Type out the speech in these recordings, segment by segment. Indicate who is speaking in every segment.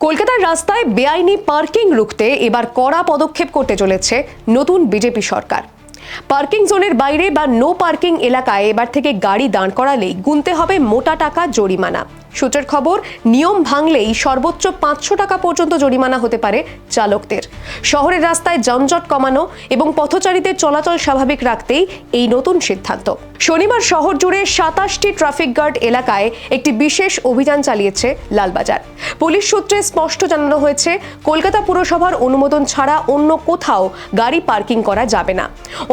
Speaker 1: কলকাতার রাস্তায় বেআইনি পার্কিং রুখতে এবার কড়া পদক্ষেপ করতে চলেছে নতুন বিজেপি সরকার। পার্কিং জোনের বাইরে বা নো পার্কিং এলাকায় এবার থেকে গাড়ি দাঁড় করালেই গুনতে হবে মোটা টাকা জরিমানা। সূত্রের খবর, নিয়ম ভাঙলেই সর্বোচ্চ 500 টাকা পর্যন্ত জরিমানা হতে পারে চালকদের। শহরের রাস্তায় যানজট কমানো এবং পথচারীদের চলাচল স্বাভাবিক রাখতেই এই নতুন সিদ্ধান্ত। শনিবার শহর জুড়ে 27টি ট্রাফিক গার্ড এলাকায় একটি বিশেষ অভিযান চালিয়েছে লালবাজার। পুলিশ সূত্রে স্পষ্ট জানানো হয়েছে, কলকাতা পুরসভার অনুমোদন ছাড়া অন্য কোথাও গাড়ি পার্কিং করা যাবে না।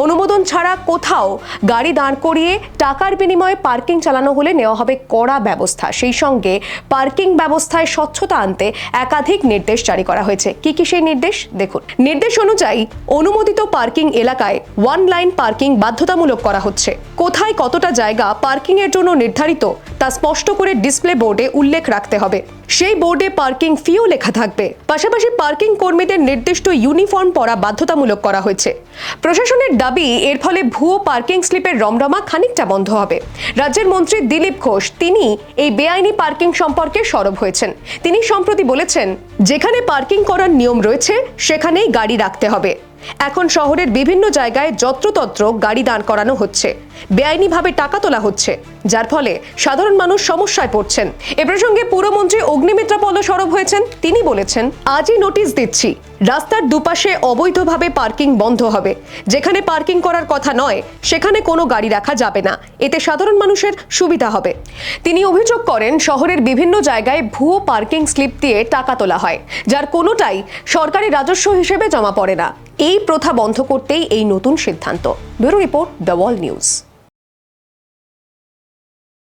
Speaker 1: অনুমোদন ছাড়া কোথাও গাড়ি দাঁড় করিয়ে টাকার বিনিময়ে পার্কিং চালানো হলে নেওয়া হবে কড়া ব্যবস্থা। সেই সঙ্গে পার্কিং ব্যবস্থায় স্বচ্ছতা আনতে একাধিক নির্দেশ জারি করা হয়েছে। কি কি সেই নির্দেশ দেখুন। নির্দেশ অনুযায়ী অনুমোদিত পার্কিং এলাকায় ওয়ান লাইন পার্কিং বাধ্যতামূলক করা হচ্ছে। কোথায় কতটা জায়গা পার্কিং এর জন্য নির্ধারিত তা স্পষ্ট করে ডিসপ্লে বোর্ডে উল্লেখ রাখতে হবে। সেই বোর্ডে পার্কিং ফিও লেখা থাকবে। পাশাপাশি পার্কিং কর্মীদের নির্দিষ্ট ইউনিফর্ম পরা বাধ্যতামূলক করা হয়েছে। প্রশাসনের দাবি, এর ফলে ভুয়ো পার্কিং স্লিপের রমরমা খানিকটা বন্ধ হবে। রাজ্যের মন্ত্রী দিলীপ ঘোষ তিনি এই বেআইনি পার্কিং সম্পর্কে সরব হয়েছেন। তিনি সম্প্রতি বলেছেন, যেখানে পার্কিং করার নিয়ম রয়েছে সেখানেই গাড়ি রাখতে হবে। এখন শহরের বিভিন্ন জায়গায় যত্রতত্র গাড়ি দাঁড় করানো হচ্ছে, বেআইনিভাবে টাকা তোলা হচ্ছে, যার ফলে সাধারণ মানুষ সমস্যায় পড়ছেন। এ প্রসঙ্গে পুরমন্ত্রী অগ্নিমিত্রা পল সরব হয়েছেন। তিনি বলেছেন, আজই নোটিশ দিচ্ছি, রাস্তার দুপাশে অবৈধভাবে পার্কিং বন্ধ হবে। যেখানে পার্কিং করার কথা নয় সেখানে কোনো গাড়ি রাখা যাবে না। এতে সাধারণ মানুষের সুবিধা হবে। তিনি অভিযোগ করেন, শহরের বিভিন্ন জায়গায় ভুয়ো পার্কিং স্লিপ দিয়ে টাকা তোলা হয়, যার কোনোটাই সরকারি রাজস্ব হিসেবে জমা পড়ে না। এই প্রথা বন্ধ করতেই এই নতুন সিদ্ধান্ত। Bureau report, the wall news.